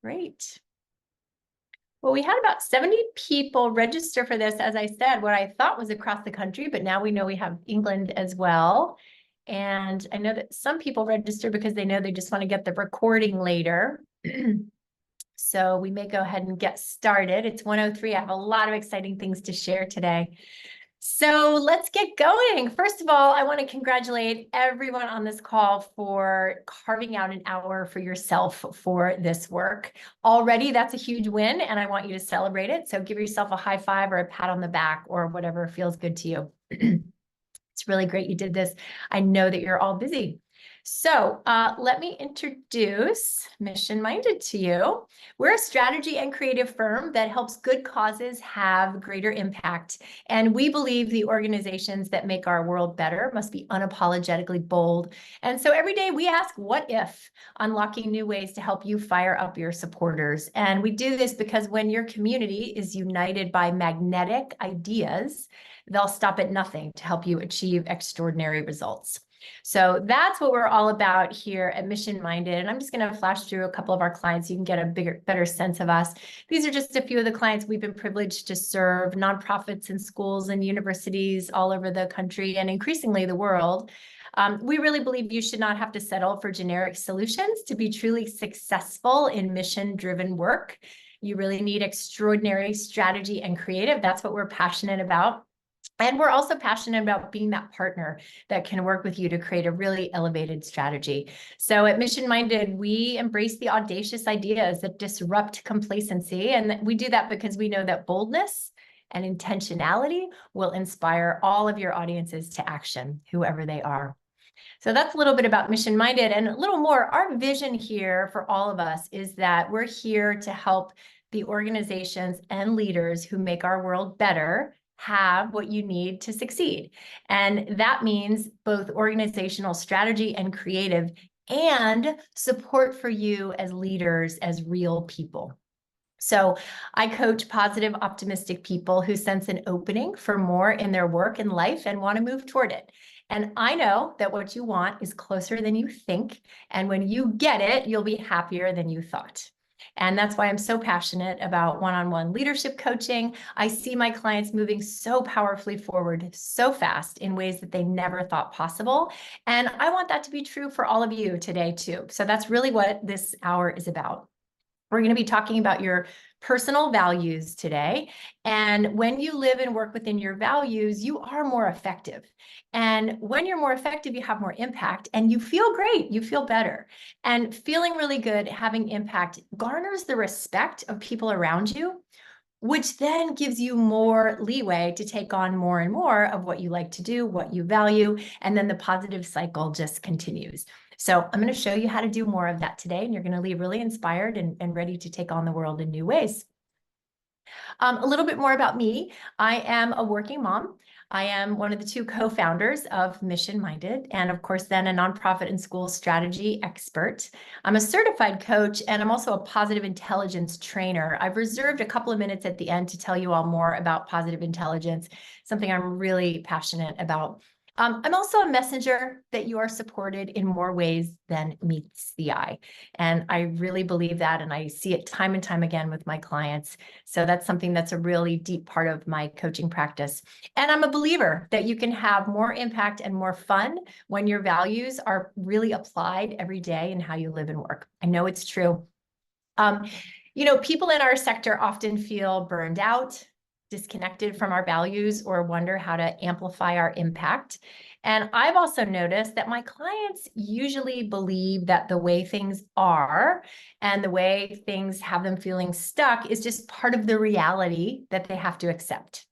Great. Well, we had about 70 people register for this, as I said, what I thought was across the country, but now we know we have England as well. And I know that some people register because they know they just want to get the recording later. So we may go ahead and get started. It's 1:03. I have a lot of exciting things to share today. So let's get going. First of all, I want to congratulate everyone on this call for carving out an hour for yourself for this work. Already, that's a huge win, and I want you to celebrate it. So give yourself a high five or a pat on the back or whatever feels good to you. It's really great you did this. I know that you're all busy. So let me introduce Mission Minded to you. We're a strategy and creative firm that helps good causes have greater impact. And we believe the organizations that make our world better must be unapologetically bold. And so every day we ask, what if? Unlocking new ways to help you fire up your supporters. And we do this because when your community is united by magnetic ideas, they'll stop at nothing to help you achieve extraordinary results. So that's what we're all about here at Mission Minded. And I'm just going to flash through a couple of our clients so you can get a better sense of us. These are just a few of the clients we've been privileged to serve, nonprofits and schools and universities all over the country and increasingly the world. We really believe you should not have to settle for generic solutions to be truly successful in mission-driven work. You really need extraordinary strategy and creative. That's what we're passionate about. And we're also passionate about being that partner that can work with you to create a really elevated strategy. So at Mission Minded, we embrace the audacious ideas that disrupt complacency. And we do that because we know that boldness and intentionality will inspire all of your audiences to action, whoever they are. So that's a little bit about Mission Minded, and a little more. Our vision here for all of us is that we're here to help the organizations and leaders who make our world better have what you need to succeed. And that means both organizational strategy and creative, and support for you as leaders, as real people. So I coach positive, optimistic people who sense an opening for more in their work and life and want to move toward it. And I know that what you want is closer than you think. And when you get it, you'll be happier than you thought. And that's why I'm so passionate about one-on-one leadership coaching. I see my clients moving so powerfully forward, so fast in ways that they never thought possible. And I want that to be true for all of you today, too. So that's really what this hour is about. We're going to be talking about your personal values today. And when you live and work within your values, you are more effective. And when you're more effective, you have more impact and you feel great, you feel better. And feeling really good, having impact garners the respect of people around you, which then gives you more leeway to take on more and more of what you like to do, what you value, and then the positive cycle just continues. So I'm going to show you how to do more of that today, and you're going to leave really inspired and ready to take on the world in new ways. A little bit more about me. I am a working mom. I am one of the two co-founders of Mission Minded, and of course, then a nonprofit and school strategy expert. I'm a certified coach, and I'm also a positive intelligence trainer. I've reserved a couple of minutes at the end to tell you all more about positive intelligence, something I'm really passionate about. I'm also a messenger that you are supported in more ways than meets the eye. And I really believe that, and I see it time and time again with my clients. So that's something that's a really deep part of my coaching practice. And I'm a believer that you can have more impact and more fun when your values are really applied every day in how you live and work. I know it's true. People in our sector often feel burned out, disconnected from our values, or wonder how to amplify our impact. And I've also noticed that my clients usually believe that the way things are and the way things have them feeling stuck is just part of the reality that they have to accept.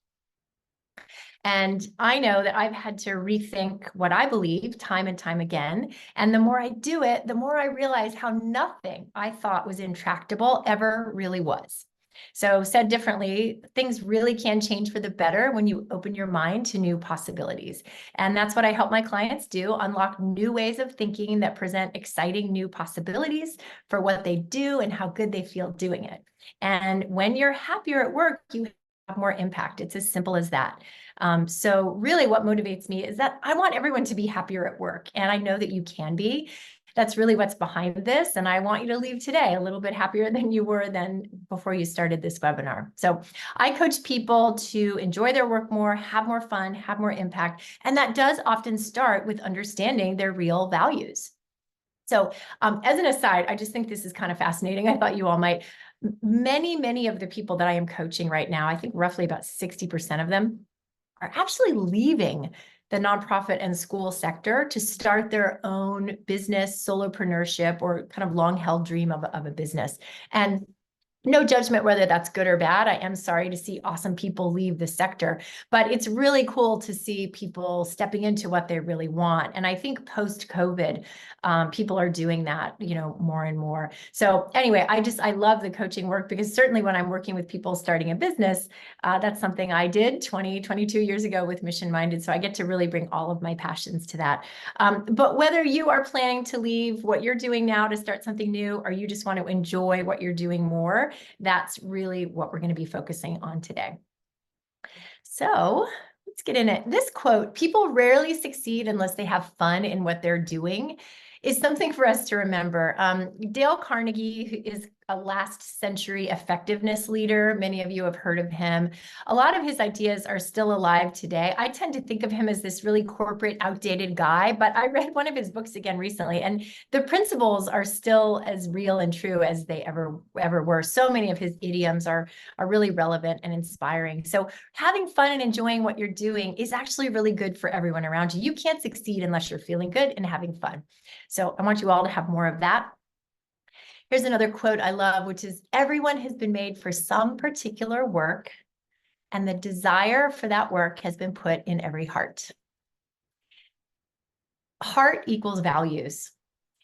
And I know that I've had to rethink what I believe time and time again. And the more I do it, the more I realize how nothing I thought was intractable ever really was. So said differently, things really can change for the better when you open your mind to new possibilities. And that's what I help my clients do, unlock new ways of thinking that present exciting new possibilities for what they do and how good they feel doing it. And when you're happier at work, you have more impact. It's as simple as that. So really what motivates me is that I want everyone to be happier at work. And I know that you can be. That's really what's behind this. And I want you to leave today a little bit happier than you were than before you started this webinar. So I coach people to enjoy their work more, have more fun, have more impact. And that does often start with understanding their real values. So as an aside, I just think this is kind of fascinating. I thought you all might. Many of the people that I am coaching right now, I think roughly about 60% of them are actually leaving the nonprofit and school sector to start their own business, solopreneurship, or kind of long held dream of a business. And no judgment whether that's good or bad. I am sorry to see awesome people leave the sector, but it's really cool to see people stepping into what they really want. And I think post-COVID, people are doing that, more and more. So anyway, I love the coaching work, because certainly when I'm working with people starting a business, that's something I did 22 years ago with Mission Minded. So I get to really bring all of my passions to that. But whether you are planning to leave what you're doing now to start something new, or you just want to enjoy what you're doing more, that's really what we're going to be focusing on today. So let's get in it. This quote, "People rarely succeed unless they have fun in what they're doing," is something for us to remember. Dale Carnegie, who is a last century effectiveness leader. Many of you have heard of him. A lot of his ideas are still alive today. I tend to think of him as this really corporate, outdated guy, but I read one of his books again recently, and the principles are still as real and true as they ever were. So many of his idioms are really relevant and inspiring. So having fun and enjoying what you're doing is actually really good for everyone around you. You can't succeed unless you're feeling good and having fun. So I want you all to have more of that. Here's another quote I love, which is, "Everyone has been made for some particular work, and the desire for that work has been put in every heart." Heart equals values,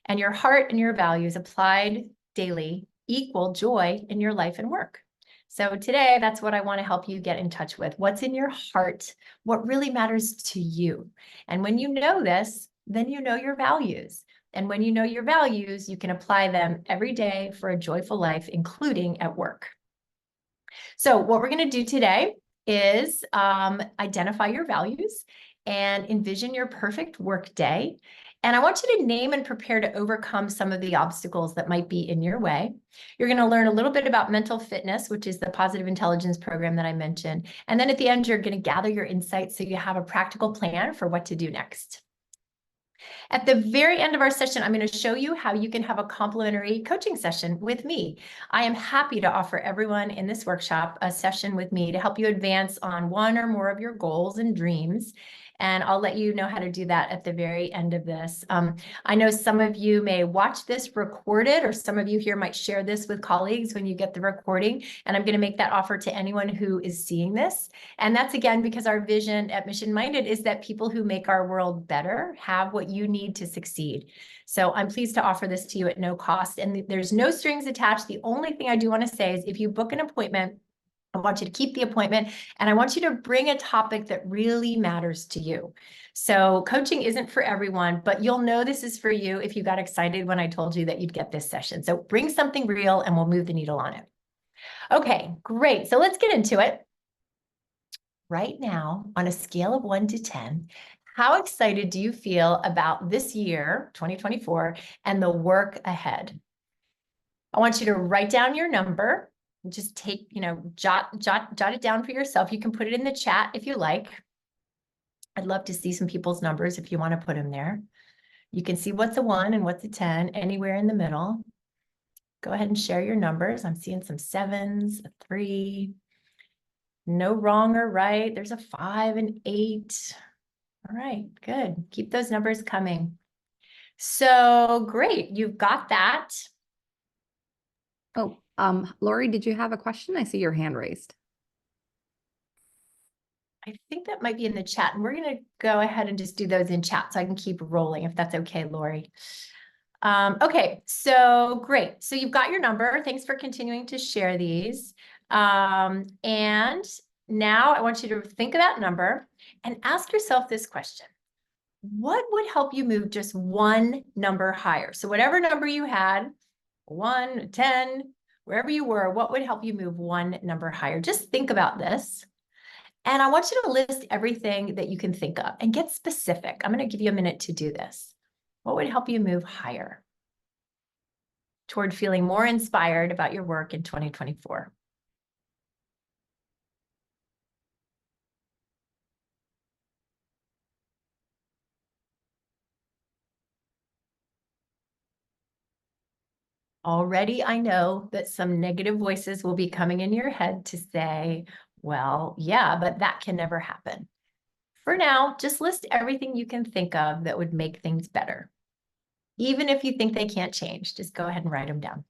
and your heart and your values applied daily equal joy in your life and work. So today, that's what I want to help you get in touch with. What's in your heart? What really matters to you? And when you know this, then you know your values. And when you know your values, you can apply them every day for a joyful life, including at work. So what we're going to do today is identify your values and envision your perfect work day. And I want you to name and prepare to overcome some of the obstacles that might be in your way. You're going to learn a little bit about mental fitness, which is the positive intelligence program that I mentioned. And then at the end, you're going to gather your insights so you have a practical plan for what to do next. At the very end of our session, I'm going to show you how you can have a complimentary coaching session with me. I am happy to offer everyone in this workshop a session with me to help you advance on one or more of your goals and dreams. And I'll let you know how to do that at the very end of this. I know some of you may watch this recorded, or some of you here might share this with colleagues when you get the recording. And I'm going to make that offer to anyone who is seeing this. And that's, again, because our vision at Mission Minded is that people who make our world better have what you need to succeed. So I'm pleased to offer this to you at no cost. And there's no strings attached. The only thing I do want to say is, if you book an appointment, I want you to keep the appointment, and I want you to bring a topic that really matters to you. So coaching isn't for everyone, but you'll know this is for you if you got excited when I told you that you'd get this session. So bring something real and we'll move the needle on it. Okay, great. So let's get into it. Right now, on a scale of 1 to 10, how excited do you feel about this year, 2024, and the work ahead? I want you to write down your number. Just take, jot it down for yourself. You can put it in the chat if you like. I'd love to see some people's numbers if you want to put them there. You can see what's a 1 and what's a 10, anywhere in the middle. Go ahead and share your numbers. I'm seeing some 7s, a 3. No wrong or right. There's a 5 and 8. All right, good. Keep those numbers coming. So great, you've got that. Oh, Lori, did you have a question? I see your hand raised. I think that might be in the chat, and we're going to go ahead and just do those in chat so I can keep rolling, if that's okay, Lori. Okay, so great. So you've got your number. Thanks for continuing to share these. And now I want you to think of that number and ask yourself this question. What would help you move just one number higher? So whatever number you had, 1, 10, wherever you were, what would help you move one number higher? Just think about this. And I want you to list everything that you can think of and get specific. I'm going to give you a minute to do this. What would help you move higher toward feeling more inspired about your work in 2024? Already, I know that some negative voices will be coming in your head to say, well, yeah, but that can never happen. For now, just list everything you can think of that would make things better. Even if you think they can't change, just go ahead and write them down.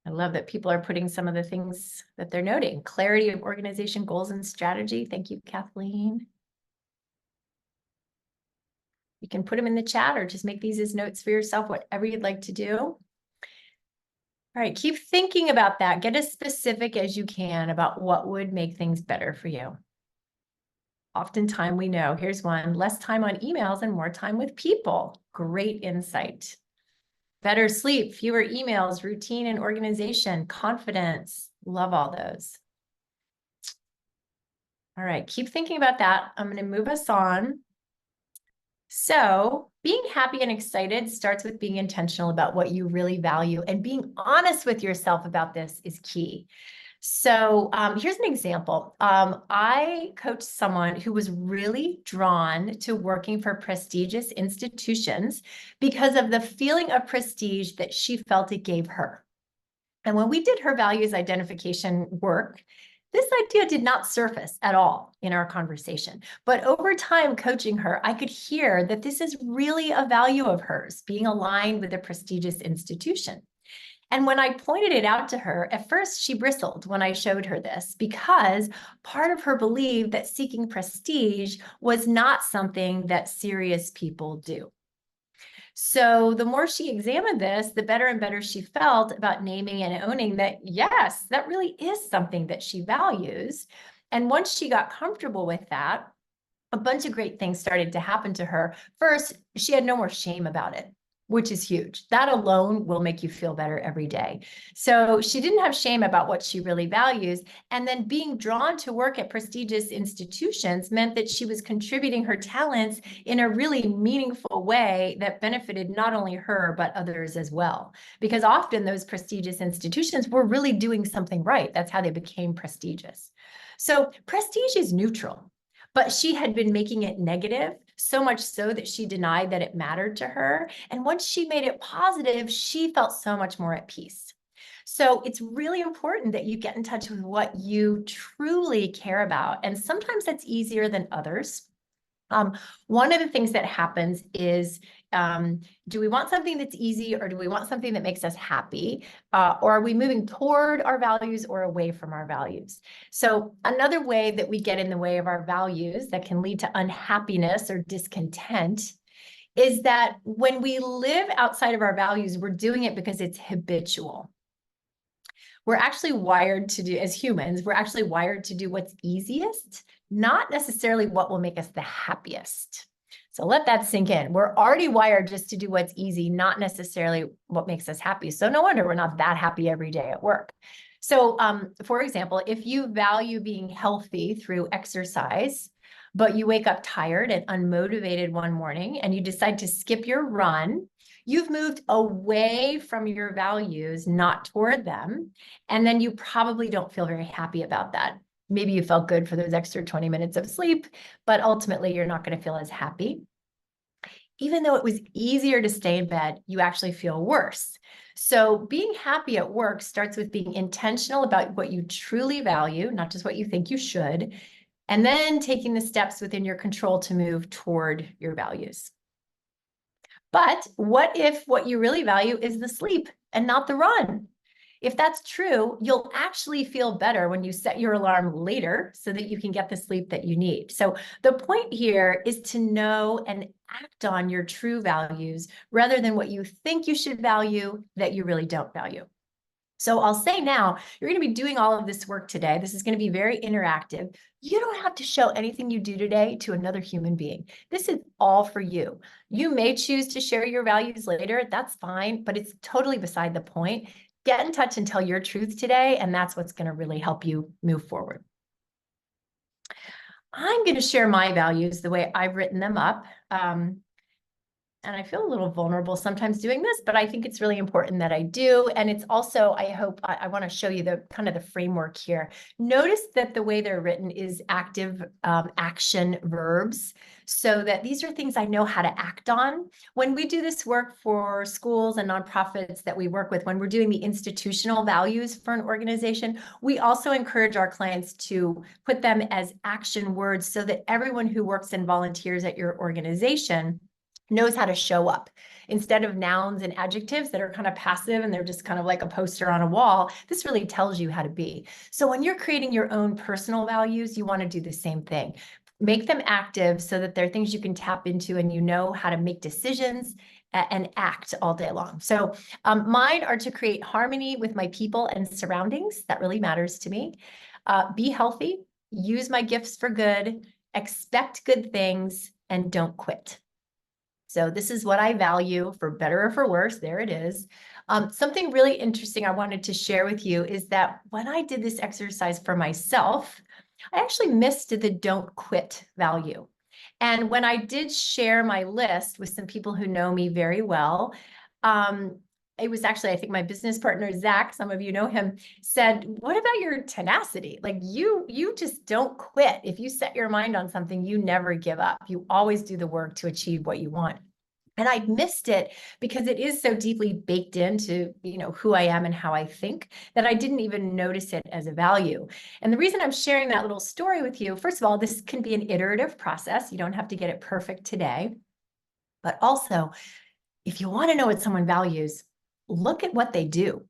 I love that people are putting some of the things that they're noting. Clarity of organization, goals, and strategy. Thank you, Kathleen. You can put them in the chat or just make these as notes for yourself, whatever you'd like to do. All right, keep thinking about that. Get as specific as you can about what would make things better for you. Oftentimes we know, here's one, less time on emails and more time with people. Great insight. Better sleep, fewer emails, routine and organization, confidence. Love all those. All right, keep thinking about that. I'm going to move us on. So being happy and excited starts with being intentional about what you really value, and being honest with yourself about this is key. So here's an example. I coached someone who was really drawn to working for prestigious institutions because of the feeling of prestige that she felt it gave her. And when we did her values identification work, this idea did not surface at all in our conversation. But over time, coaching her, I could hear that this is really a value of hers, being aligned with a prestigious institution. And when I pointed it out to her, at first she bristled when I showed her this, because part of her believed that seeking prestige was not something that serious people do. So the more she examined this, the better and better she felt about naming and owning that, yes, that really is something that she values. And once she got comfortable with that, a bunch of great things started to happen to her. First, she had no more shame about it, which is huge. That alone will make you feel better every day. So she didn't have shame about what she really values. And then being drawn to work at prestigious institutions meant that she was contributing her talents in a really meaningful way that benefited not only her, but others as well. Because often those prestigious institutions were really doing something right. That's how they became prestigious. So prestige is neutral. But she had been making it negative, so much so that she denied that it mattered to her. And once she made it positive, she felt so much more at peace. So it's really important that you get in touch with what you truly care about. And sometimes that's easier than others. One of the things that happens is, do we want something that's easy, or do we want something that makes us happy? Or are we moving toward our values or away from our values? So another way that we get in the way of our values that can lead to unhappiness or discontent is that when we live outside of our values, we're doing it because it's habitual. We're actually wired to do, as humans, we're actually wired to do what's easiest, not necessarily what will make us the happiest. So let that sink in. We're already wired just to do what's easy, not necessarily what makes us happy. So no wonder we're not that happy every day at work. So for example, if you value being healthy through exercise, but you wake up tired and unmotivated one morning and you decide to skip your run, you've moved away from your values, not toward them. And then you probably don't feel very happy about that. Maybe you felt good for those extra 20 minutes of sleep, but ultimately you're not going to feel as happy. Even though it was easier to stay in bed, you actually feel worse. So being happy at work starts with being intentional about what you truly value, not just what you think you should, and then taking the steps within your control to move toward your values. But what if what you really value is the sleep and not the run? If that's true, you'll actually feel better when you set your alarm later so that you can get the sleep that you need. So the point here is to know and act on your true values rather than what you think you should value that you really don't value. So I'll say now, you're going to be doing all of this work today. This is going to be very interactive. You don't have to show anything you do today to another human being. This is all for you. You may choose to share your values later. That's fine, but it's totally beside the point. Get in touch and tell your truth today, and that's what's going to really help you move forward. I'm going to share my values the way I've written them up. And I feel a little vulnerable sometimes doing this, but I think it's really important that I do. And it's also, I hope, I want to show you the kind of the framework here. Notice that the way they're written is active action verbs, so that these are things I know how to act on. When we do this work for schools and nonprofits that we work with, when we're doing the institutional values for an organization, we also encourage our clients to put them as action words so that everyone who works and volunteers at your organization knows how to show up. Instead of nouns and adjectives that are kind of passive and they're just kind of like a poster on a wall, this really tells you how to be. So when you're creating your own personal values, you want to do the same thing. Make them active so that they're things you can tap into and you know how to make decisions and act all day long. So mine are to create harmony with my people and surroundings. That really matters to me. Be healthy, use my gifts for good, expect good things, and don't quit. So this is what I value, for better or for worse. There it is. Something really interesting I wanted to share with you is that when I did this exercise for myself, I actually missed the don't quit value. And when I did share my list with some people who know me very well, it was actually, I think my business partner, Zach, some of you know him, said, what about your tenacity? Like you just don't quit. If you set your mind on something, you never give up. You always do the work to achieve what you want. And I missed it because it is so deeply baked into, who I am and how I think, that I didn't even notice it as a value. And the reason I'm sharing that little story with you, first of all, this can be an iterative process. You don't have to get it perfect today. But also, if you want to know what someone values, look at what they do.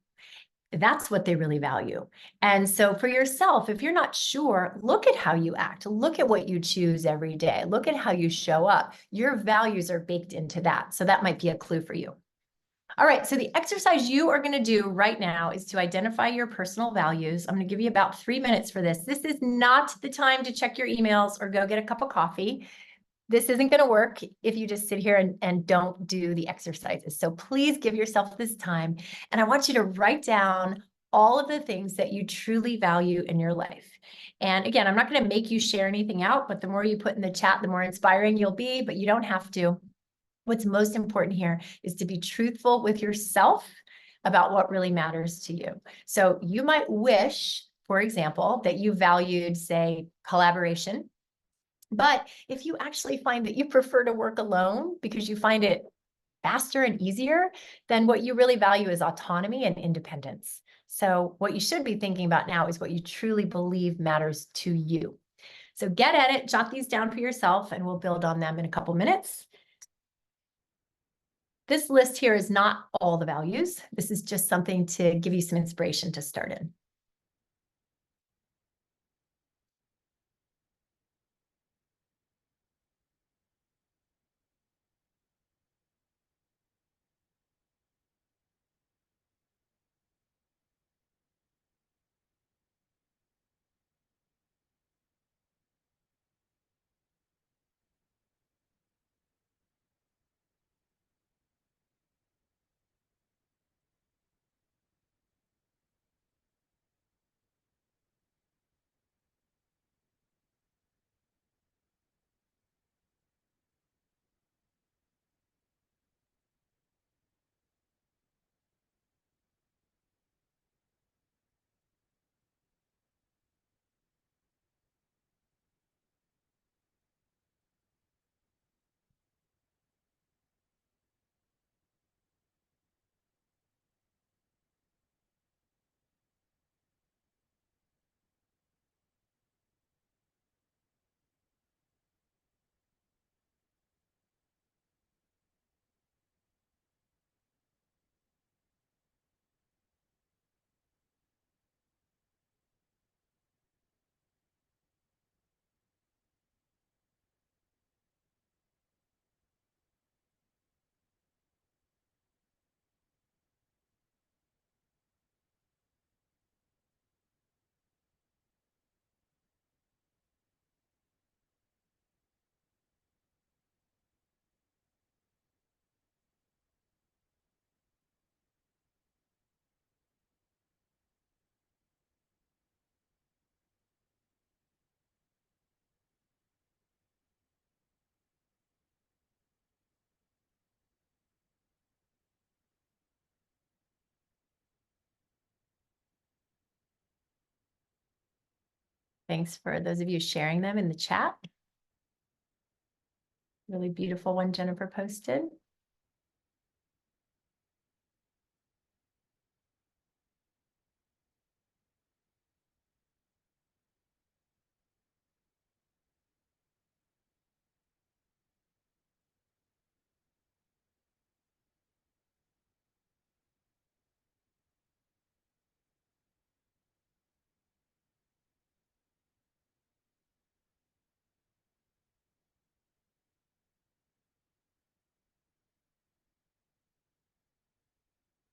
That's what they really value. And so for yourself, if you're not sure, look at how you act. Look at what you choose every day. Look at how you show up. Your values are baked into that. So that might be a clue for you. All right, so the exercise you are going to do right now is to identify your personal values. I'm going to give you about 3 minutes for this. This is not the time to check your emails or go get a cup of coffee. This isn't going to work if you just sit here and don't do the exercises. So please give yourself this time. And I want you to write down all of the things that you truly value in your life. And again, I'm not going to make you share anything out, but the more you put in the chat, the more inspiring you'll be, but you don't have to. What's most important here is to be truthful with yourself about what really matters to you. So you might wish, for example, that you valued, say, collaboration. But if you actually find that you prefer to work alone because you find it faster and easier, then what you really value is autonomy and independence. So what you should be thinking about now is what you truly believe matters to you. So get at it, jot these down for yourself, and we'll build on them in a couple minutes. This list here is not all the values. This is just something to give you some inspiration to start in. Thanks for those of you sharing them in the chat. Really beautiful one Jennifer posted.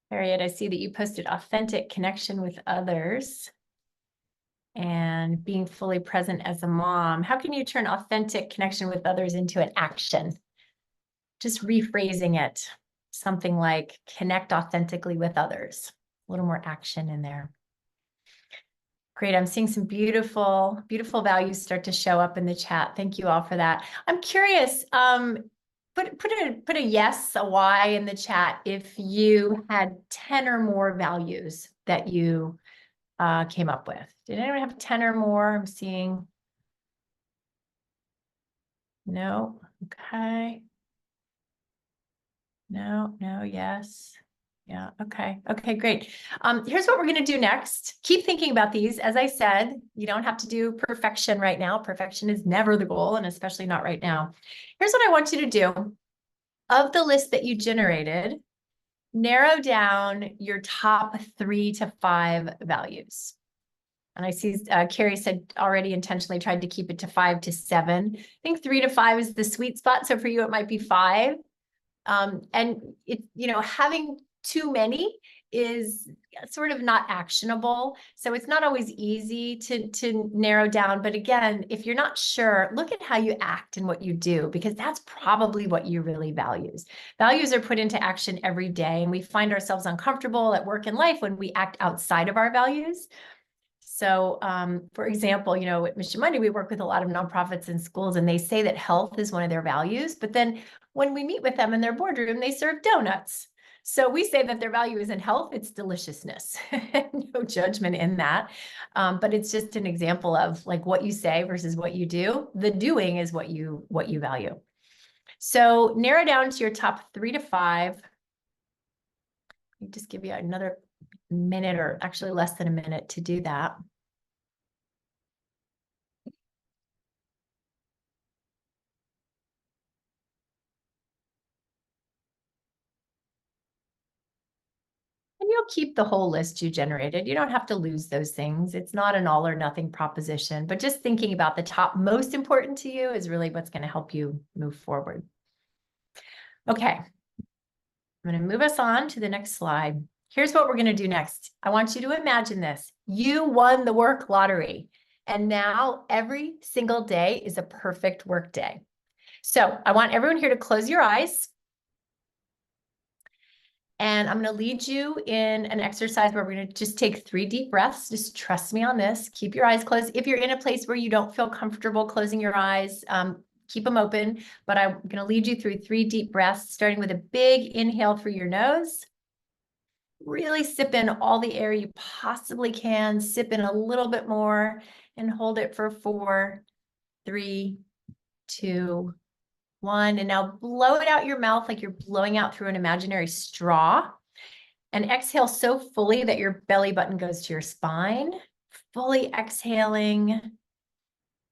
Harriet, I see that you posted authentic connection with others and being fully present as a mom. How can you turn authentic connection with others into an action? Just rephrasing it, something like connect authentically with others. A little more action in there. Great. I'm seeing some beautiful, beautiful values start to show up in the chat. Thank you all for that. I'm curious, put a yes, a Y in the chat if you had 10 or more values that you came up with. Did anyone have 10 or more? I'm seeing. No. Okay. No, yes. Yeah, okay. Okay, great. Here's what we're going to do next. Keep thinking about these. As I said, you don't have to do perfection right now. Perfection is never the goal, and especially not right now. Here's what I want you to do. Of the list that you generated, narrow down your top 3 to 5 values. And I see Carrie said already intentionally tried to keep it to 5 to 7. I think 3 to 5 is the sweet spot. So for you, it might be 5. And it, having too many is sort of not actionable. So it's not always easy to narrow down. But again, if you're not sure, look at how you act and what you do, because that's probably what you really values. Values are put into action every day, and we find ourselves uncomfortable at work and life when we act outside of our values. So, for example, at Mission Monday, we work with a lot of nonprofits and schools, and they say that health is one of their values. But then when we meet with them in their boardroom, they serve donuts. So we say that their value isn't health, it's deliciousness. No judgment in that. But it's just an example of like what you say versus what you do. The doing is what you value. So narrow down to your top 3 to 5. I'll just give you another minute, or actually less than a minute, to do that. And you'll keep the whole list you generated. You don't have to lose those things. It's not an all or nothing proposition, but just thinking about the top most important to you is really what's going to help you move forward. Okay. I'm going to move us on to the next slide. Here's what we're going to do next. I want you to imagine this. You won the work lottery, and now every single day is a perfect work day. So I want everyone here to close your eyes. And I'm going to lead you in an exercise where we're going to just take 3 deep breaths. Just trust me on this. Keep your eyes closed. If you're in a place where you don't feel comfortable closing your eyes, keep them open. But I'm going to lead you through 3 deep breaths, starting with a big inhale through your nose. Really sip in all the air you possibly can. Sip in a little bit more and hold it for 4, 3, 2, 1. And now blow it out your mouth like you're blowing out through an imaginary straw. And exhale so fully that your belly button goes to your spine. Fully exhaling.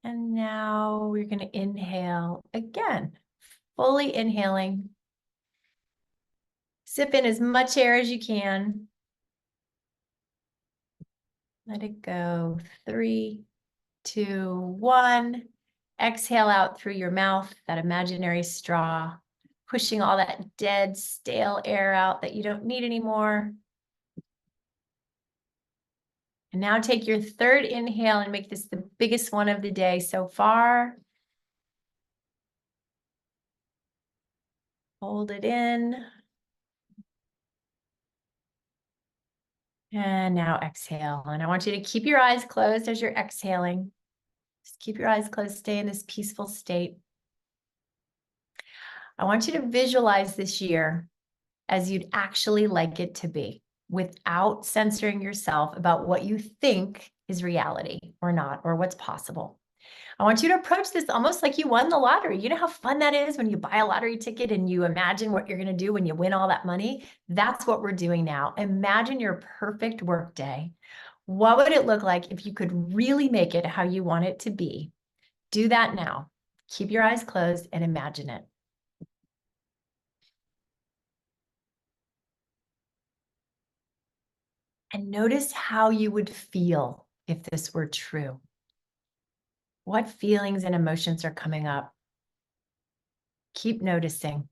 And now we're going to inhale again. Fully inhaling. Sip in as much air as you can. Let it go. 3, 2, 1. Exhale out through your mouth, that imaginary straw, pushing all that dead, stale air out that you don't need anymore. And now take your 3rd inhale and make this the biggest one of the day so far. Hold it in. And now exhale. And I want you to keep your eyes closed as you're exhaling. Just keep your eyes closed. Stay in this peaceful state. I want you to visualize this year as you'd actually like it to be. without censoring yourself about what you think is reality or not, or what's possible. I want you to approach this almost like you won the lottery. You know how fun that is when you buy a lottery ticket and you imagine what you're going to do when you win all that money? That's what we're doing now. Imagine your perfect work day. What would it look like if you could really make it how you want it to be? Do that now. Keep your eyes closed and imagine it. And notice how you would feel if this were true. What feelings and emotions are coming up? Keep noticing.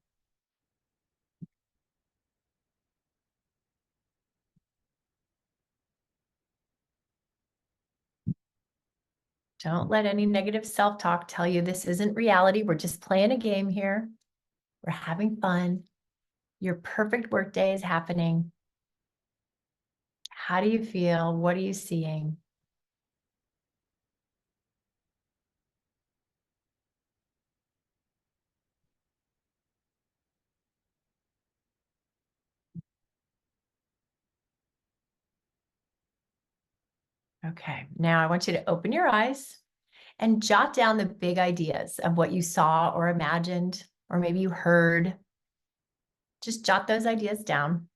Don't let any negative self-talk tell you this isn't reality. We're just playing a game here. We're having fun. Your perfect workday is happening. How do you feel? What are you seeing? Okay, now I want you to open your eyes and jot down the big ideas of what you saw or imagined, or maybe you heard. Just jot those ideas down.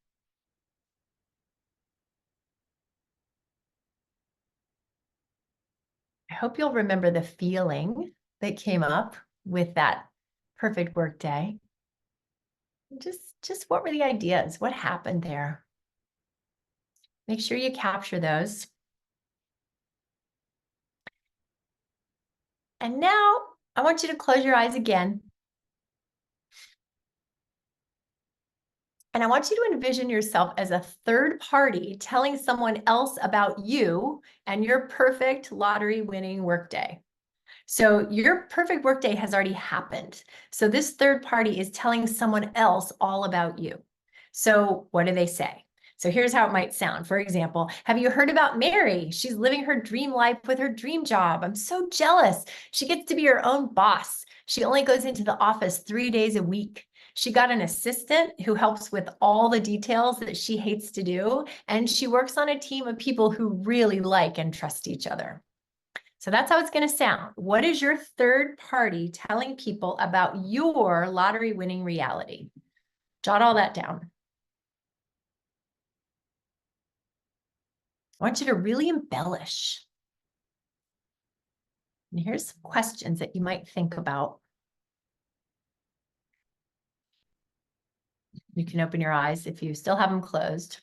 I hope you'll remember the feeling that came up with that perfect work day. Just what were the ideas? What happened there? Make sure you capture those. And now I want you to close your eyes again. And I want you to envision yourself as a third party telling someone else about you and your perfect lottery winning workday. So your perfect workday has already happened. So this third party is telling someone else all about you. So what do they say? So here's how it might sound. For example, have you heard about Mary? She's living her dream life with her dream job. I'm so jealous. She gets to be her own boss. She only goes into the office 3 days a week. She got an assistant who helps with all the details that she hates to do. And she works on a team of people who really like and trust each other. So that's how it's going to sound. What is your third party telling people about your lottery winning reality? Jot all that down. I want you to really embellish. And here's some questions that you might think about. You can open your eyes if you still have them closed.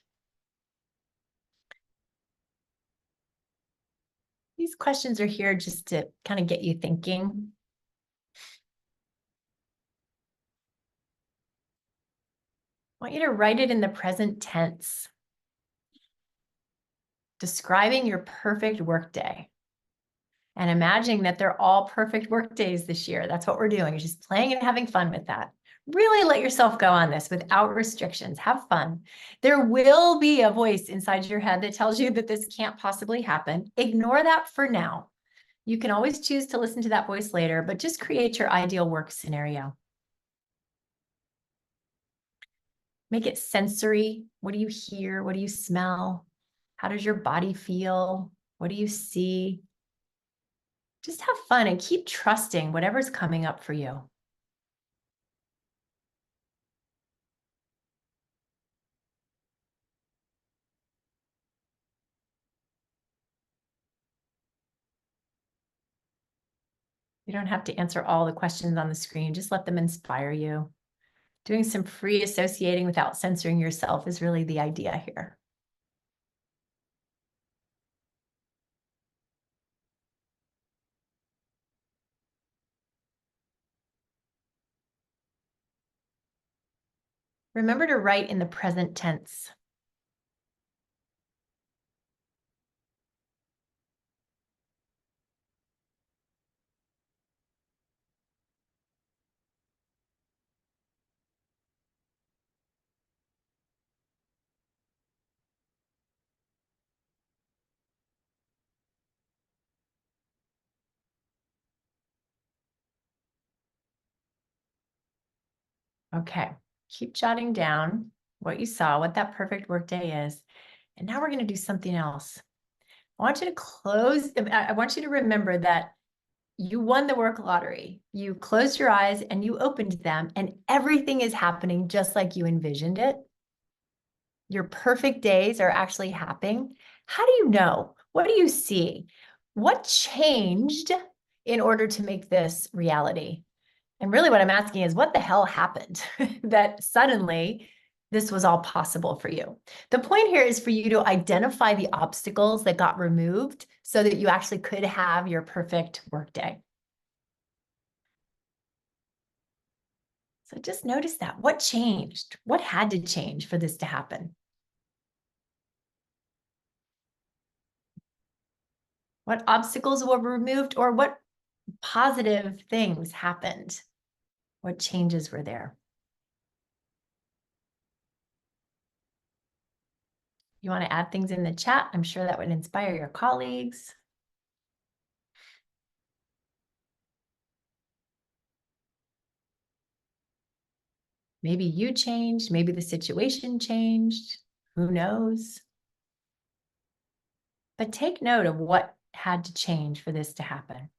These questions are here just to kind of get you thinking. I want you to write it in the present tense, describing your perfect workday. And imagining that they're all perfect work days this year. That's what we're doing, is just playing and having fun with that. Really let yourself go on this without restrictions. Have fun. There will be a voice inside your head that tells you that this can't possibly happen. Ignore that for now. You can always choose to listen to that voice later, but just create your ideal work scenario. Make it sensory. What do you hear? What do you smell? How does your body feel? What do you see? Just have fun and keep trusting whatever's coming up for you. You don't have to answer all the questions on the screen. Just let them inspire you. Doing some free associating without censoring yourself is really the idea here. Remember to write in the present tense. Okay, keep jotting down what you saw, what that perfect workday is. And now we're going to do something else. I want you to I want you to remember that you won the work lottery. You closed your eyes and you opened them, and everything is happening just like you envisioned it. Your perfect days are actually happening. How do you know? What do you see? What changed in order to make this reality? And really what I'm asking is, what the hell happened that suddenly this was all possible for you? The point here is for you to identify the obstacles that got removed so that you actually could have your perfect workday. So just notice that. What changed? What had to change for this to happen? What obstacles were removed, or what positive things happened? What changes were there? You want to add things in the chat? I'm sure that would inspire your colleagues. Maybe you changed, maybe the situation changed, who knows? But take note of what had to change for this to happen.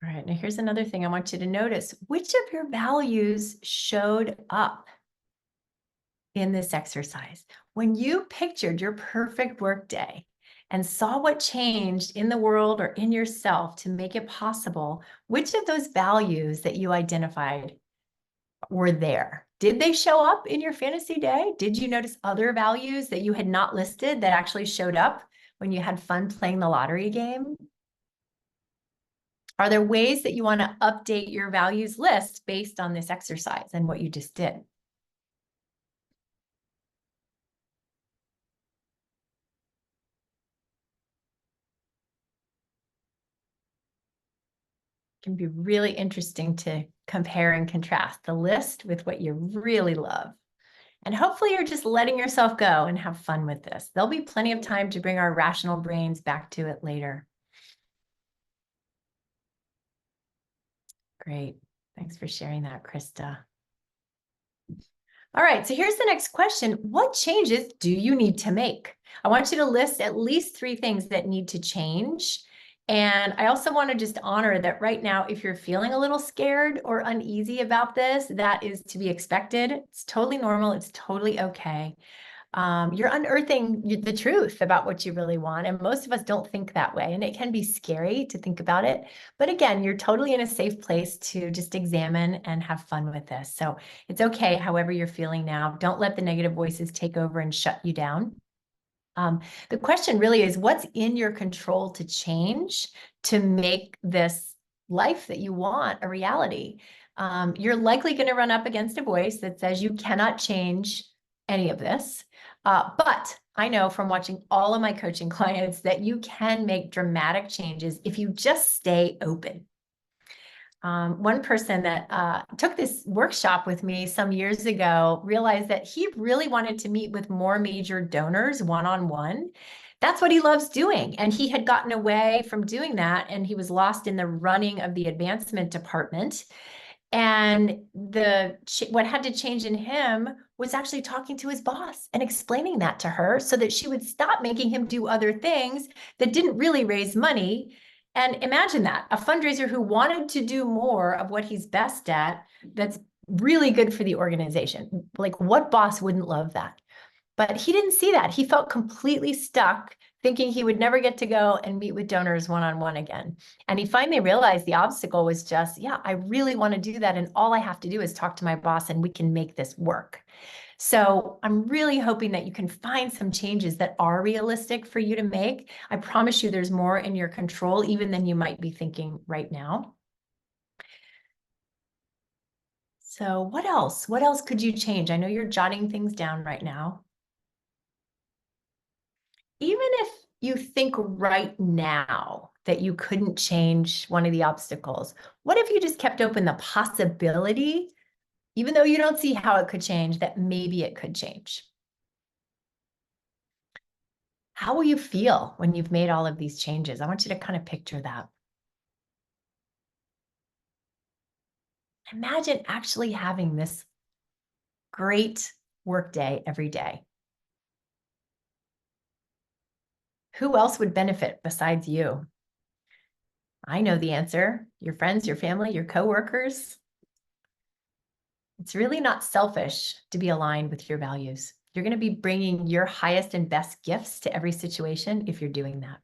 All right, now here's another thing I want you to notice. Which of your values showed up in this exercise? When you pictured your perfect workday and saw what changed in the world or in yourself to make it possible, which of those values that you identified were there? Did they show up in your fantasy day? Did you notice other values that you had not listed that actually showed up when you had fun playing the lottery game? Are there ways that you want to update your values list based on this exercise and what you just did? Can be really interesting to compare and contrast the list with what you really love. And hopefully you're just letting yourself go and have fun with this. There'll be plenty of time to bring our rational brains back to it later. Great. Thanks for sharing that, Krista. All right, so here's the next question. What changes do you need to make? I want you to list at least 3 things that need to change. And I also want to just honor that right now, if you're feeling a little scared or uneasy about this, that is to be expected. It's totally normal. It's totally okay. You're unearthing the truth about what you really want. And most of us don't think that way. And it can be scary to think about it. But again, you're totally in a safe place to just examine and have fun with this. So it's okay, however you're feeling now. Don't let the negative voices take over and shut you down. The question really is, what's in your control to change to make this life that you want a reality? You're likely going to run up against a voice that says you cannot change any of this. But I know from watching all of my coaching clients that you can make dramatic changes if you just stay open. One person that took this workshop with me some years ago realized that he really wanted to meet with more major donors one-on-one. That's what he loves doing. And he had gotten away from doing that, and he was lost in the running of the advancement department. And what had to change in him was actually talking to his boss and explaining that to her so that she would stop making him do other things that didn't really raise money. And imagine that, a fundraiser who wanted to do more of what he's best at, that's really good for the organization. Like, what boss wouldn't love that? But he didn't see that. He felt completely stuck, thinking he would never get to go and meet with donors one-on-one again. And he finally realized the obstacle was just, yeah, I really want to do that. And all I have to do is talk to my boss and we can make this work. So I'm really hoping that you can find some changes that are realistic for you to make. I promise you there's more in your control even than you might be thinking right now. So what else? What else could you change? I know you're jotting things down right now. Even if you think right now that you couldn't change one of the obstacles, what if you just kept open the possibility even though you don't see how it could change, that maybe it could change. How will you feel when you've made all of these changes? I want you to kind of picture that. Imagine actually having this great work day every day. Who else would benefit besides you? I know the answer. Your friends, your family, your coworkers. It's really not selfish to be aligned with your values. You're going to be bringing your highest and best gifts to every situation if you're doing that.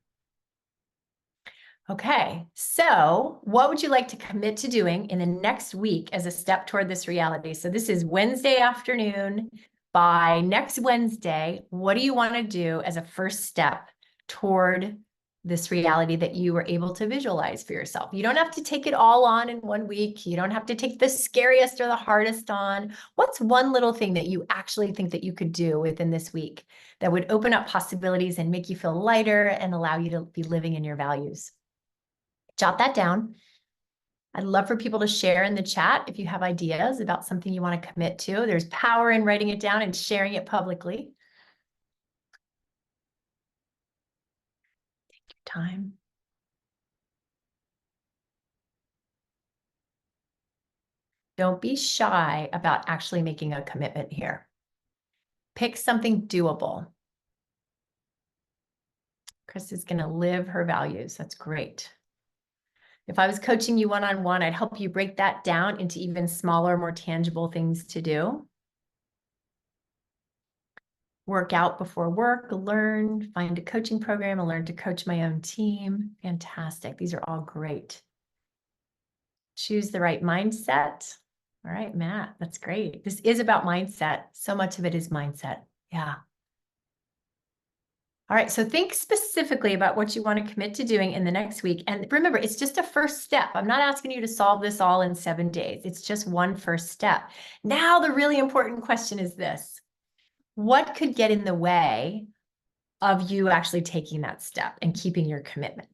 Okay, so what would you like to commit to doing in the next week as a step toward this reality? So this is Wednesday afternoon. By next Wednesday, what do you want to do as a first step toward this reality that you were able to visualize for yourself? You don't have to take it all on in 1 week. You don't have to take the scariest or the hardest on. What's one little thing that you actually think that you could do within this week that would open up possibilities and make you feel lighter and allow you to be living in your values? Jot that down. I'd love for people to share in the chat if you have ideas about something you want to commit to. There's power in writing it down and sharing it publicly. Take your time. Don't be shy about actually making a commitment here. Pick something doable. Chris is going to live her values. That's great. If I was coaching you one-on-one, I'd help you break that down into even smaller, more tangible things to do. Work out before work, learn, find a coaching program, and learn to coach my own team. Fantastic. These are all great. Choose the right mindset. All right, Matt, that's great. This is about mindset. So much of it is mindset. Yeah. All right, so think specifically about what you want to commit to doing in the next week. And remember, it's just a first step. I'm not asking you to solve this all in 7 days. It's just one first step. Now, the really important question is this. What could get in the way of you actually taking that step and keeping your commitment?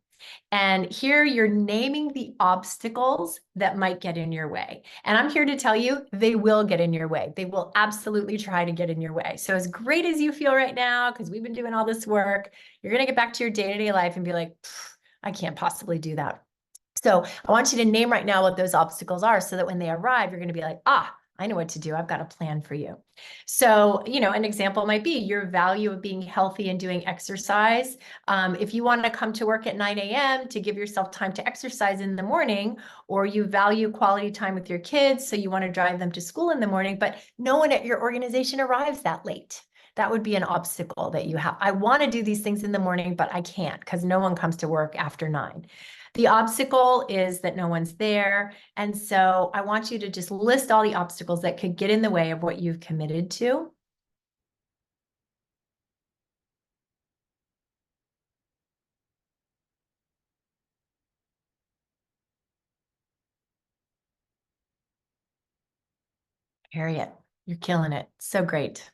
And here you're naming the obstacles that might get in your way. And I'm here to tell you, they will get in your way. They will absolutely try to get in your way. So as great as you feel right now, because we've been doing all this work, you're going to get back to your day-to-day life and be like, I can't possibly do that. So I want you to name right now what those obstacles are so that when they arrive, you're going to be like, I know what to do. I've got a plan for you. So, an example might be your value of being healthy and doing exercise. If you want to come to work at 9 a.m. to give yourself time to exercise in the morning, or you value quality time with your kids, so you want to drive them to school in the morning, but no one at your organization arrives that late. That would be an obstacle that you have. I want to do these things in the morning, but I can't because no one comes to work after 9. The obstacle is that no one's there. And so I want you to just list all the obstacles that could get in the way of what you've committed to. Harriet, you're killing it. So great.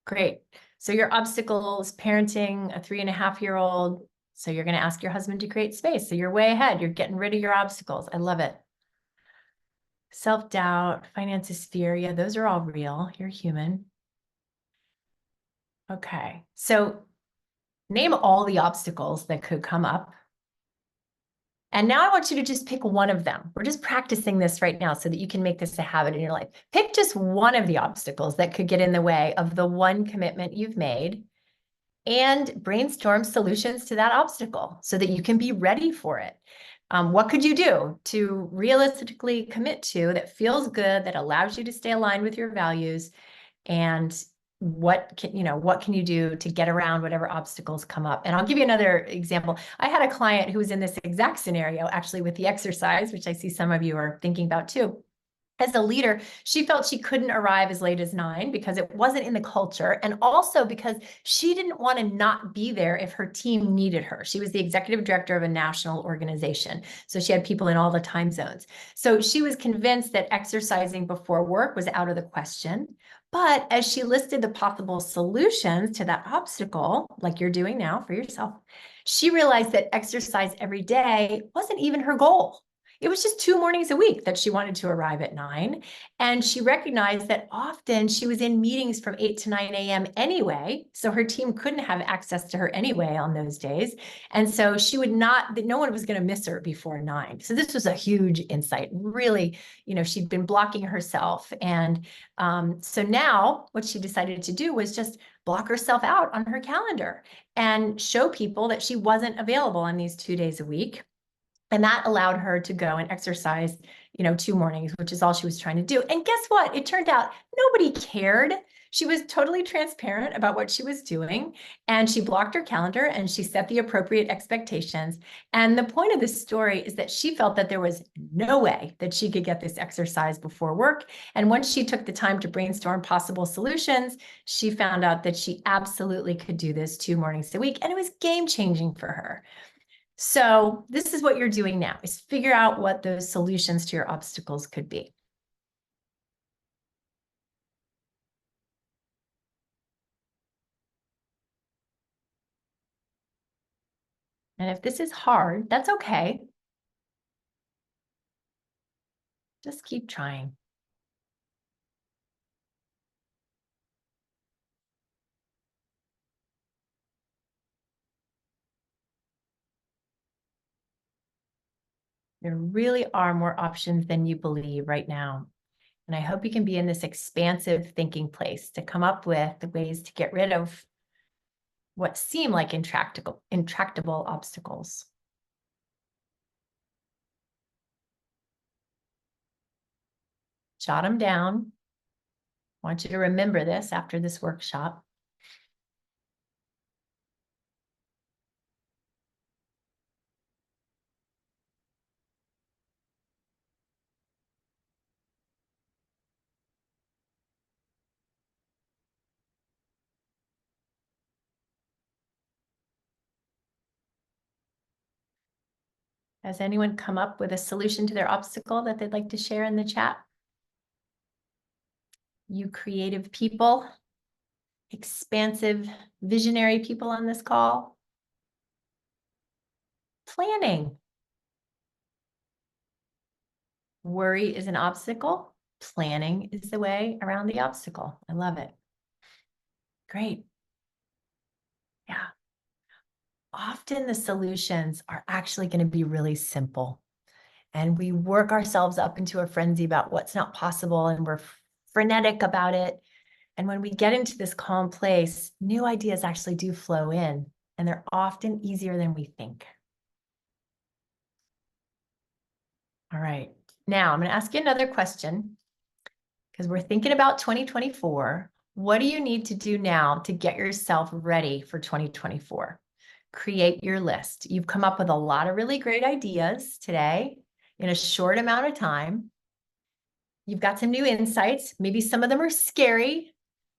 Great. So your obstacle is parenting a 3.5-year-old. So you're going to ask your husband to create space. So you're way ahead. You're getting rid of your obstacles. I love it. Self-doubt, finances, fear. Yeah, those are all real. You're human. Okay. So name all the obstacles that could come up. And now I want you to just pick one of them. We're just practicing this right now so that you can make this a habit in your life. Pick just one of the obstacles that could get in the way of the one commitment you've made and brainstorm solutions to that obstacle so that you can be ready for it. What could you do to realistically commit to that feels good, that allows you to stay aligned with your values? And what can you do to get around whatever obstacles come up? And I'll give you another example. I had a client who was in this exact scenario, actually, with the exercise, which I see some of you are thinking about too. As a leader, she felt she couldn't arrive as late as 9 because it wasn't in the culture. And also because she didn't want to not be there if her team needed her. She was the executive director of a national organization. So she had people in all the time zones. So she was convinced that exercising before work was out of the question. But as she listed the possible solutions to that obstacle, like you're doing now for yourself, she realized that exercise every day wasn't even her goal. It was just 2 mornings a week that she wanted to arrive at 9. And she recognized that often she was in meetings from 8 to 9 a.m. anyway. So her team couldn't have access to her anyway on those days. And so she would not, no one was going to miss her before 9. So this was a huge insight. Really, she'd been blocking herself. And so now what she decided to do was just block herself out on her calendar and show people that she wasn't available on these 2 days a week. And that allowed her to go and exercise, 2 mornings, which is all she was trying to do. And guess what? It turned out nobody cared. She was totally transparent about what she was doing, and she blocked her calendar and she set the appropriate expectations. And the point of this story is that she felt that there was no way that she could get this exercise before work. And once she took the time to brainstorm possible solutions, she found out that she absolutely could do this 2 mornings a week, and it was game-changing for her. So this is what you're doing now, is figure out what those solutions to your obstacles could be. And if this is hard, that's okay. Just keep trying. There really are more options than you believe right now. And I hope you can be in this expansive thinking place to come up with the ways to get rid of what seem like intractable obstacles. Jot them down. I want you to remember this after this workshop. Has anyone come up with a solution to their obstacle that they'd like to share in the chat? You creative people, expansive, visionary people on this call. Planning. Worry is an obstacle. Planning is the way around the obstacle. I love it. Great. Yeah. Often the solutions are actually going to be really simple. And we work ourselves up into a frenzy about what's not possible, and we're frenetic about it. And when we get into this calm place, new ideas actually do flow in, and they're often easier than we think. All right. Now I'm going to ask you another question, because we're thinking about 2024. What do you need to do now to get yourself ready for 2024? Create your list. You've come up with a lot of really great ideas today in a short amount of time. You've got some new insights. Maybe some of them are scary.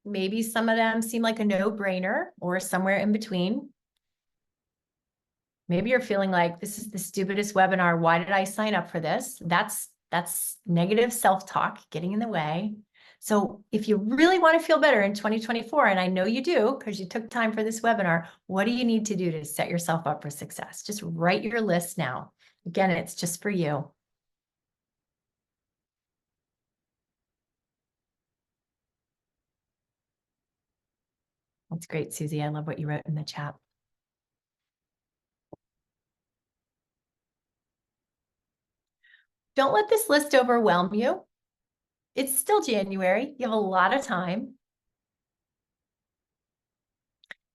Maybe some of them seem like a no-brainer or somewhere in between. Maybe you're feeling like, this is the stupidest webinar. Why did I sign up for this? That's negative self-talk getting in the way. So if you really want to feel better in 2024, and I know you do because you took time for this webinar, what do you need to do to set yourself up for success? Just write your list now. Again, it's just for you. That's great, Susie. I love what you wrote in the chat. Don't let this list overwhelm you. It's still January. You have a lot of time.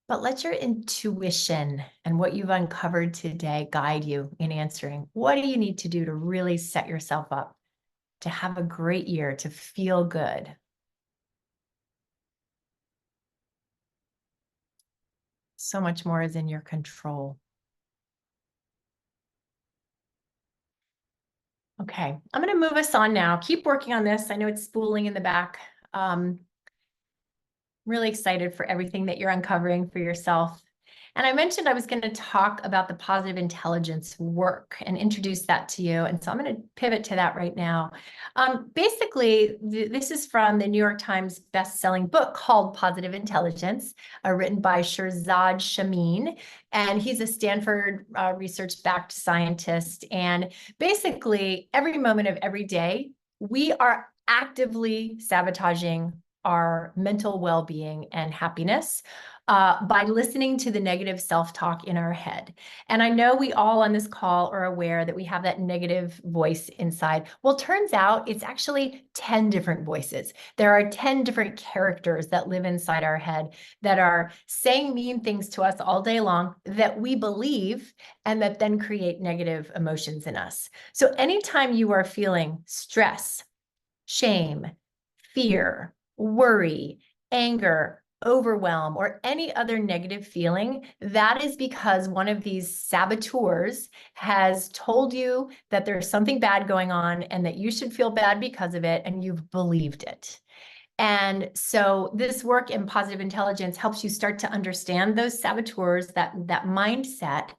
But let your intuition and what you've uncovered today guide you in answering. What do you need to do to really set yourself up to have a great year, to feel good? So much more is in your control. Okay, I'm going to move us on now. Keep working on this. I know it's spooling in the back. Really excited for everything that you're uncovering for yourself. And I mentioned I was going to talk about the positive intelligence work and introduce that to you. And so I'm going to pivot to that right now. Basically, this is from the New York Times best-selling book called Positive Intelligence, written by Shirzad Chamine. And he's a Stanford research-backed scientist. And basically, every moment of every day, we are actively sabotaging our mental well-being and happiness by listening to the negative self-talk in our head. And I know we all on this call are aware that we have that negative voice inside. Well, turns out it's actually 10 different voices. There are 10 different characters that live inside our head that are saying mean things to us all day long that we believe and that then create negative emotions in us. So anytime you are feeling stress, shame, fear, worry, anger, overwhelm, or any other negative feeling, that is because one of these saboteurs has told you that there's something bad going on and that you should feel bad because of it, and you've believed it. And so this work in positive intelligence helps you start to understand those saboteurs, that mindset.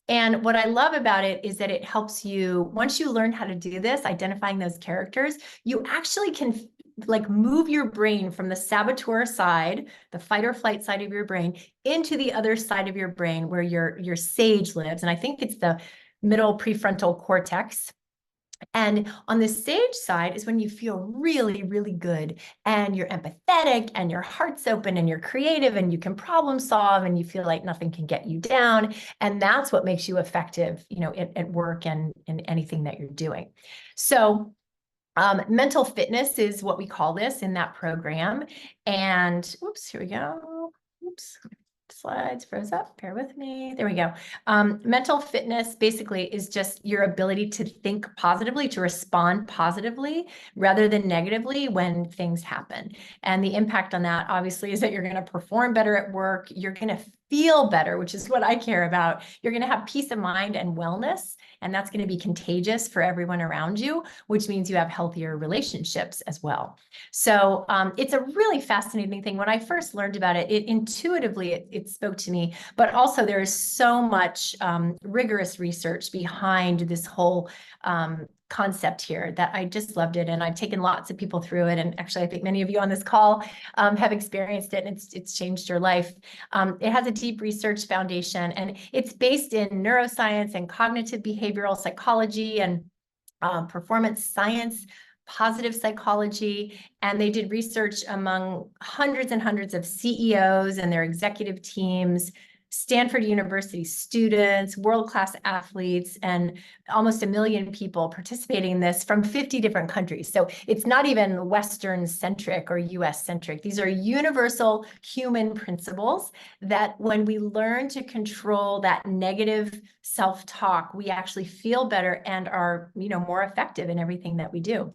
And what I love about it is that it helps you, once you learn how to do this, identifying those characters, you actually can like move your brain from the saboteur side, the fight or flight side of your brain, into the other side of your brain where your sage lives. And I think it's the middle prefrontal cortex. And on the sage side is when you feel really, really good and you're empathetic and your heart's open and you're creative and you can problem solve and you feel like nothing can get you down. And that's what makes you effective, at work and in anything that you're doing. So mental fitness is what we call this in that program. And oops, here we go. Oops. Slides froze up, bear with me. There we go. Mental fitness basically is just your ability to think positively, to respond positively rather than negatively when things happen. And the impact on that obviously is that you're going to perform better at work. You're going to feel better, which is what I care about. You're going to have peace of mind and wellness, and that's going to be contagious for everyone around you, which means you have healthier relationships as well. So it's a really fascinating thing. When I first learned about it, intuitively, it spoke to me, but also there is so much rigorous research behind this whole concept here that I just loved it. And I've taken lots of people through it. And actually, I think many of you on this call have experienced it, and it's changed your life. It has a deep research foundation, and it's based in neuroscience and cognitive behavioral psychology and performance science, positive psychology, and they did research among hundreds and hundreds of CEOs and their executive teams, Stanford University students, world-class athletes, and almost 1 million people participating in this from 50 different countries. So it's not even Western-centric or US-centric. These are universal human principles that when we learn to control that negative self-talk, we actually feel better and are, more effective in everything that we do.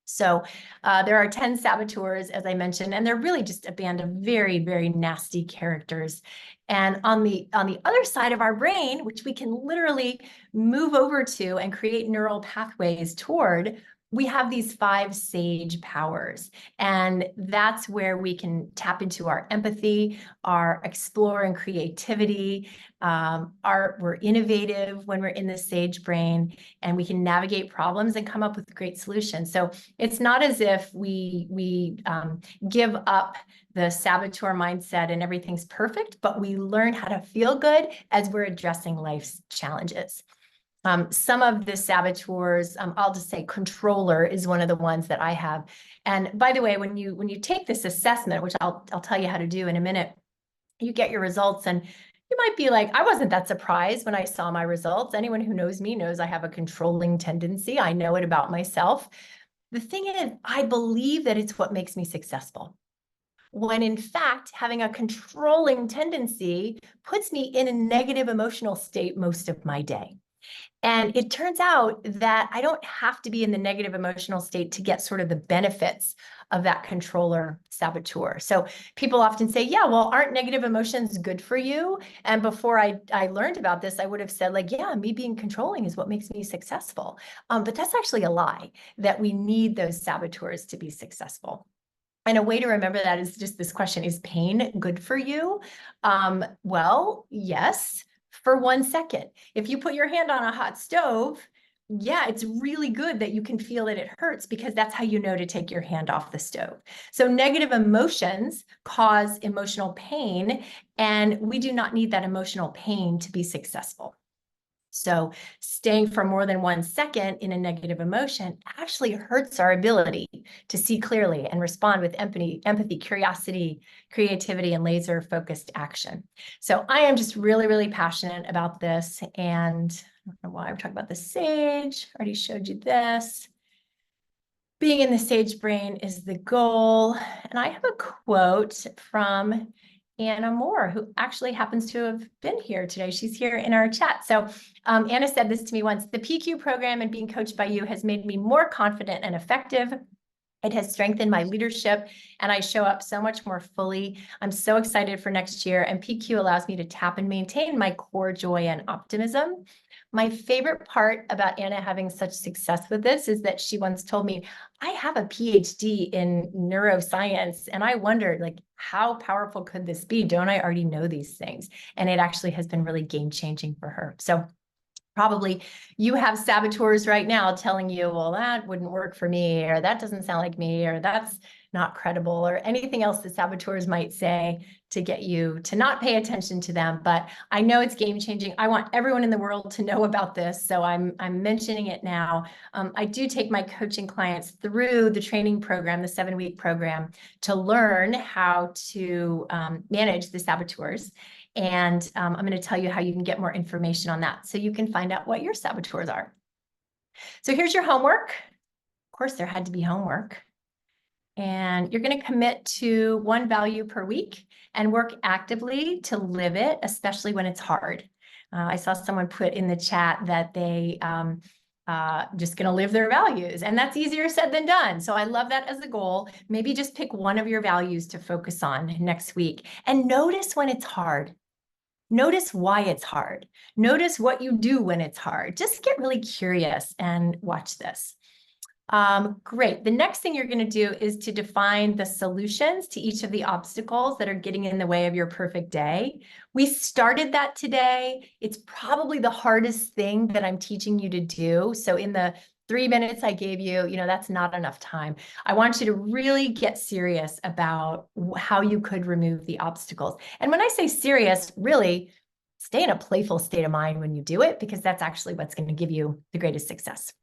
So there are 10 saboteurs, as I mentioned, and they're really just a band of very, very nasty characters. And on the other side of our brain, which we can literally move over to and create neural pathways toward, we have these 5 sage powers. And that's where we can tap into our empathy, our explore and creativity, we're innovative when we're in the sage brain, and we can navigate problems and come up with great solutions. So it's not as if we give up the saboteur mindset and everything's perfect, but we learn how to feel good as we're addressing life's challenges. Some of the saboteurs, I'll just say controller is one of the ones that I have. And by the way, when you take this assessment, which I'll tell you how to do in a minute, you get your results and you might be like, I wasn't that surprised when I saw my results. Anyone who knows me knows I have a controlling tendency. I know it about myself. The thing is, I believe that it's what makes me successful. When in fact, having a controlling tendency puts me in a negative emotional state most of my day. And it turns out that I don't have to be in the negative emotional state to get sort of the benefits of that controller saboteur. So people often say, yeah, well, aren't negative emotions good for you? And before I learned about this, I would have said like, yeah, me being controlling is what makes me successful. But that's actually a lie, that we need those saboteurs to be successful. And a way to remember that is just this question, is pain good for you? Well, yes, for 1 second. If you put your hand on a hot stove, yeah, it's really good that you can feel that it hurts, because that's how you know to take your hand off the stove. So negative emotions cause emotional pain, and we do not need that emotional pain to be successful. So staying for more than 1 second in a negative emotion actually hurts our ability to see clearly and respond with empathy, curiosity, creativity, and laser focused action. So I am just really, really passionate about this. And I don't know why I'm talking about the sage. I already showed you this. Being in the sage brain is the goal. And I have a quote from Anna Moore, who actually happens to have been here today. She's here in our chat. So Anna said this to me once: the PQ program and being coached by you has made me more confident and effective. It has strengthened my leadership, and I show up so much more fully. I'm so excited for next year, and PQ allows me to tap and maintain my core joy and optimism. My favorite part about Anna having such success with this is that she once told me, I have a PhD in neuroscience, and I wondered, like, how powerful could this be? Don't I already know these things? And it actually has been really game-changing for her. So probably you have saboteurs right now telling you, well, that wouldn't work for me, or that doesn't sound like me, or that's not credible, or anything else the saboteurs might say to get you to not pay attention to them. But I know it's game changing. I want everyone in the world to know about this, so I'm mentioning it now. I do take my coaching clients through the training program, the 7-week program, to learn how to manage the saboteurs. And I'm going to tell you how you can get more information on that, so you can find out what your saboteurs are. So here's your homework. Of course, there had to be homework. And you're going to commit to 1 value per week and work actively to live it, especially when it's hard. I saw someone put in the chat that they just going to live their values, and that's easier said than done. So I love that as a goal. Maybe just pick one of your values to focus on next week, and notice when it's hard. Notice why it's hard. Notice what you do when it's hard. Just get really curious and watch this. Great. The next thing you're going to do is to define the solutions to each of the obstacles that are getting in the way of your perfect day. We started that today. It's probably the hardest thing that I'm teaching you to do. So in the 3 minutes I gave you, that's not enough time. I want you to really get serious about how you could remove the obstacles. And when I say serious, really stay in a playful state of mind when you do it, because that's actually what's going to give you the greatest success.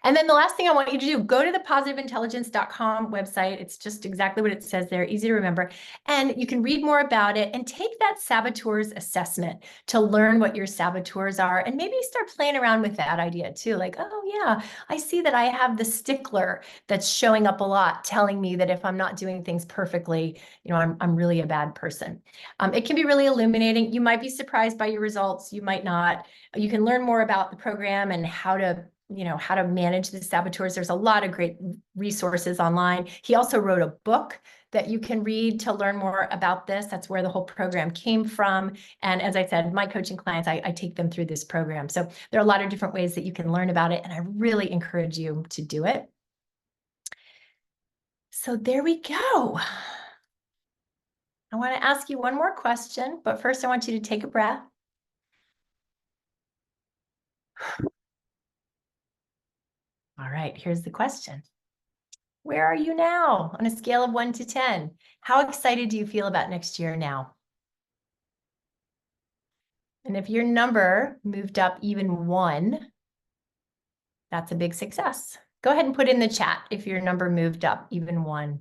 And then the last thing I want you to do, go to the positiveintelligence.com website. It's just exactly what it says there, easy to remember. And you can read more about it and take that saboteurs assessment to learn what your saboteurs are, and maybe start playing around with that idea too. Like, oh yeah, I see that I have the stickler that's showing up a lot, telling me that if I'm not doing things perfectly, I'm really a bad person. It can be really illuminating. You might be surprised by your results. You might not. You can learn more about the program and how to manage the saboteurs. There's a lot of great resources online. He also wrote a book that you can read to learn more about this. That's where the whole program came from. And as I said, my coaching clients, I take them through this program. So there are a lot of different ways that you can learn about it, and I really encourage you to do it. So there we go. I want to ask you one more question, but first I want you to take a breath. All right, here's the question. Where are you now on a scale of 1 to 10? How excited do you feel about next year now? And if your number moved up even 1, that's a big success. Go ahead and put in the chat if your number moved up even 1.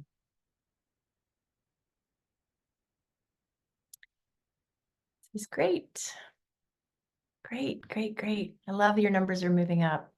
This is great. Great, great, great. I love your numbers are moving up.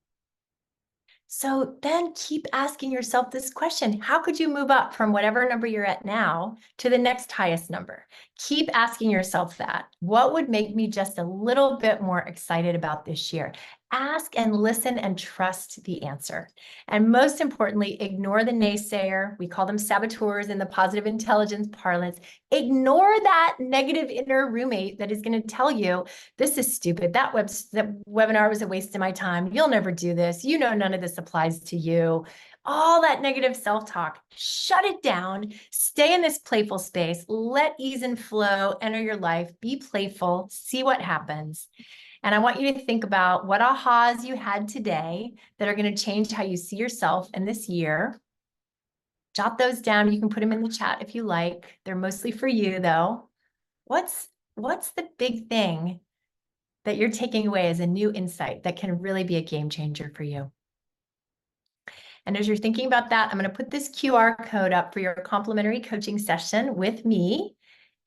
So then keep asking yourself this question: how could you move up from whatever number you're at now to the next highest number? Keep asking yourself that. What would make me just a little bit more excited about this year? Ask and listen and trust the answer. And most importantly, ignore the naysayer. We call them saboteurs in the positive intelligence parlance. Ignore that negative inner roommate that is going to tell you, this is stupid. That webinar was a waste of my time. You'll never do this. None of this applies to you. all that negative self-talk, shut it down, stay in this playful space, let ease and flow enter your life, be playful, see what happens. And I want you to think about what ahas you had today that are going to change how you see yourself in this year. Jot those down. You can put them in the chat if you like. They're mostly for you though. What's the big thing that you're taking away as a new insight that can really be a game changer for you? And as you're thinking about that, I'm going to put this QR code up for your complimentary coaching session with me.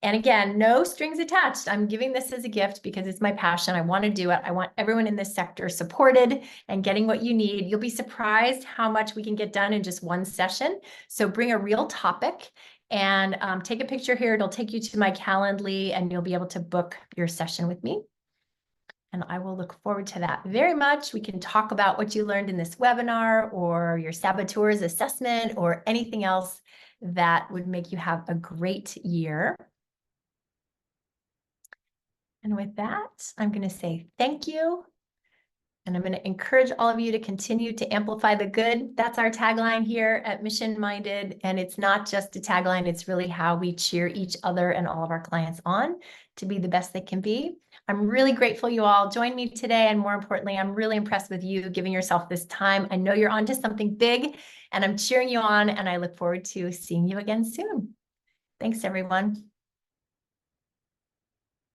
And again, no strings attached. I'm giving this as a gift because it's my passion. I want to do it. I want everyone in this sector supported and getting what you need. You'll be surprised how much we can get done in just one session. So bring a real topic and take a picture here. It'll take you to my Calendly and you'll be able to book your session with me. And I will look forward to that very much. We can talk about what you learned in this webinar or your saboteurs assessment or anything else that would make you have a great year. And with that, I'm going to say thank you. And I'm going to encourage all of you to continue to amplify the good. That's our tagline here at Mission Minded. And it's not just a tagline, it's really how we cheer each other and all of our clients on to be the best they can be. I'm really grateful you all joined me today. And more importantly, I'm really impressed with you giving yourself this time. I know you're onto something big and I'm cheering you on and I look forward to seeing you again soon. Thanks, everyone.